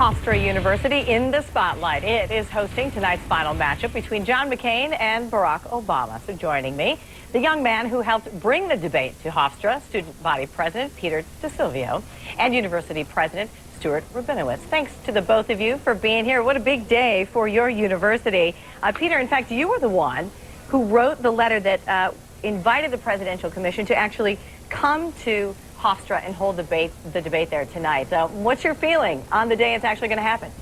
Hofstra University in the spotlight. It is hosting tonight's final matchup between John McCain and Barack Obama. So joining me, the young man who helped bring the debate to Hofstra, student body president Peter DiSilvio, and university president Stuart Rabinowitz. Thanks to the both of you for being here. What a big day for your university. Peter, in fact, you were the one who wrote the letter that invited the Presidential Commission to actually come to Hofstra and hold the debate there tonight. What's your feeling on the day it's actually going to happen?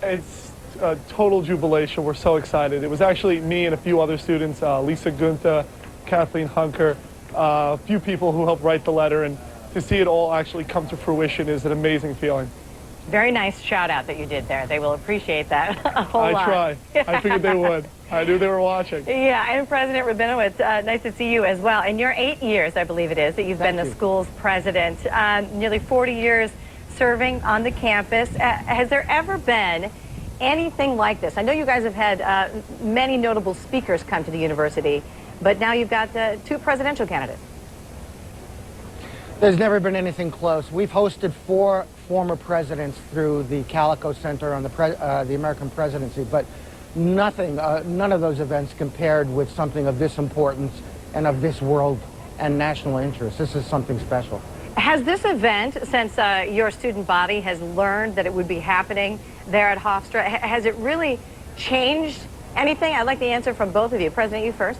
It's a total jubilation. We're so excited. It was actually me and a few other students, Lisa Gunther, Kathleen Hunker, a few people who helped write the letter, and to see it all actually come to fruition is an amazing feeling. Very nice shout out that you did there. They will appreciate that a whole lot. I try. I figured they would. I knew they were watching. Yeah, and President Rabinowitz, nice to see you as well. In your 8 years, I believe it is, that you've been the school's president, nearly 40 years serving on the campus. Has there ever been anything like this? I know you guys have had many notable speakers come to the university, but now you've got two presidential candidates. There's never been anything close. We've hosted 4 former presidents through the Calico Center on the American presidency, but nothing, none of those events compared with something of this importance and of this world and national interest. This is something special. Has this event, since your student body has learned that it would be happening there at Hofstra, has it really changed anything? I'd like the answer from both of you. President, you first.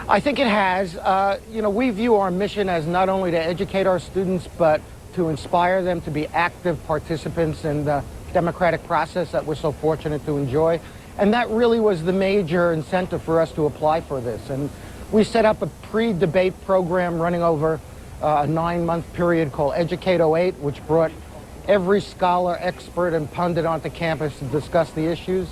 I think it has. You know, we view our mission as not only to educate our students, but to inspire them to be active participants in the democratic process that we're so fortunate to enjoy. And that really was the major incentive for us to apply for this. And we set up a pre-debate program running over a 9-month period called Educate 08, which brought every scholar, expert, and pundit onto campus to discuss the issues.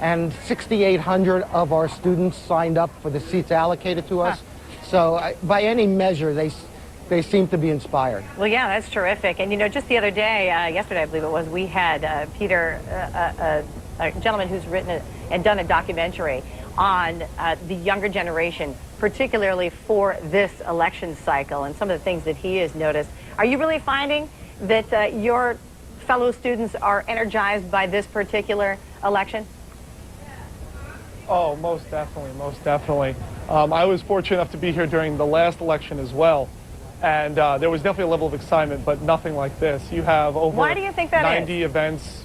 And 6,800 of our students signed up for the seats allocated to us. So by any measure, they seem to be inspired. Well, yeah, that's terrific. And, you know, just the other day, yesterday, I believe it was, we had Peter, a gentleman who's written and done a documentary on the younger generation, particularly for this election cycle and some of the things that he has noticed. Are you really finding that your fellow students are energized by this particular election? Oh, most definitely, most definitely. I was fortunate enough to be here during the last election as well, and there was definitely a level of excitement, but nothing like this. You have over Why do you think that 90 events.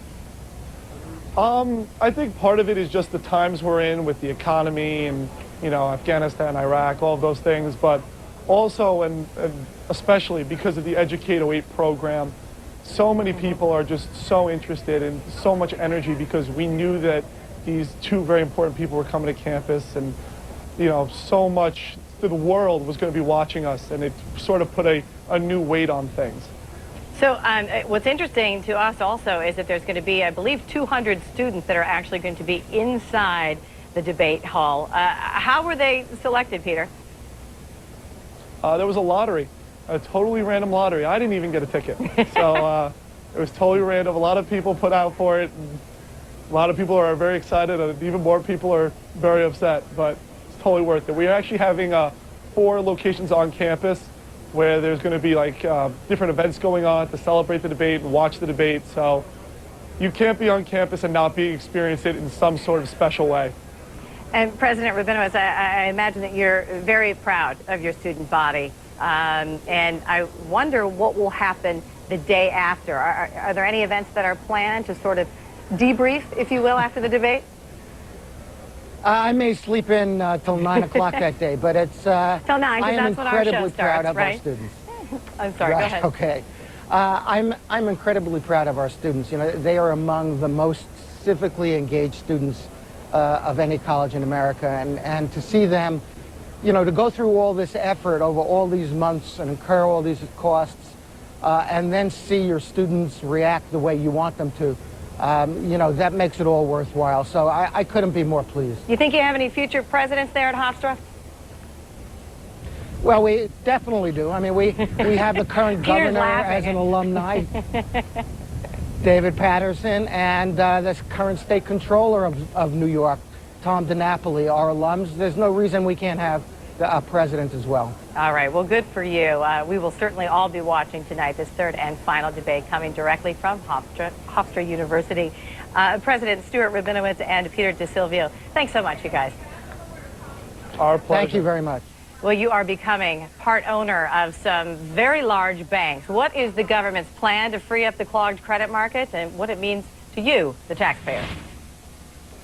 I think part of it is just the times we're in with the economy and, you know, Afghanistan, Iraq, all of those things, but also and especially because of the Educate 08 program, so many people are just so interested and so much energy because we knew that these two very important people were coming to campus, and, you know, so much the world was going to be watching us, and it sort of put a new weight on things. So what's interesting to us also is that there's going to be, I believe, 200 students that are actually going to be inside the debate hall. How were they selected, Peter? There was a lottery, a totally random lottery. I didn't even get a ticket. So it was totally random. A lot of people put out for it. And a lot of people are very excited, and even more people are very upset, but it's totally worth it. We're actually having 4 locations on campus where there's going to be like different events going on to celebrate the debate and watch the debate. So you can't be on campus and not experience it in some sort of special way. And President Rabinowitz, I imagine that you're very proud of your student body. And I wonder what will happen the day after. Are there any events that are planned to sort of debrief, if you will, after the debate? I may sleep in till 9 o'clock that day, but it's till 9, because that's when our show starts, proud of right? our students. I'm sorry, right, go ahead. Okay. I'm incredibly proud of our students. You know, they are among the most civically engaged students of any college in America, and to see them, you know, to go through all this effort over all these months and incur all these costs, and then see your students react the way you want them to, you know, that makes it all worthwhile. So I couldn't be more pleased. You think you have any future presidents there at Hofstra? Well, we definitely do. I mean, we have the current governor as an alumni, David Patterson, and the current state controller of New York, Tom DiNapoli, are alums. There's no reason we can't have president as well. All right. Well, good for you. We will certainly all be watching tonight, this third and final debate coming directly from Hofstra University. President Stuart Rabinowitz and Peter DiSilvio, thanks so much, you guys. Our pleasure. Thank you very much. Well, you are becoming part owner of some very large banks. What is the government's plan to free up the clogged credit market and what it means to you, the taxpayer?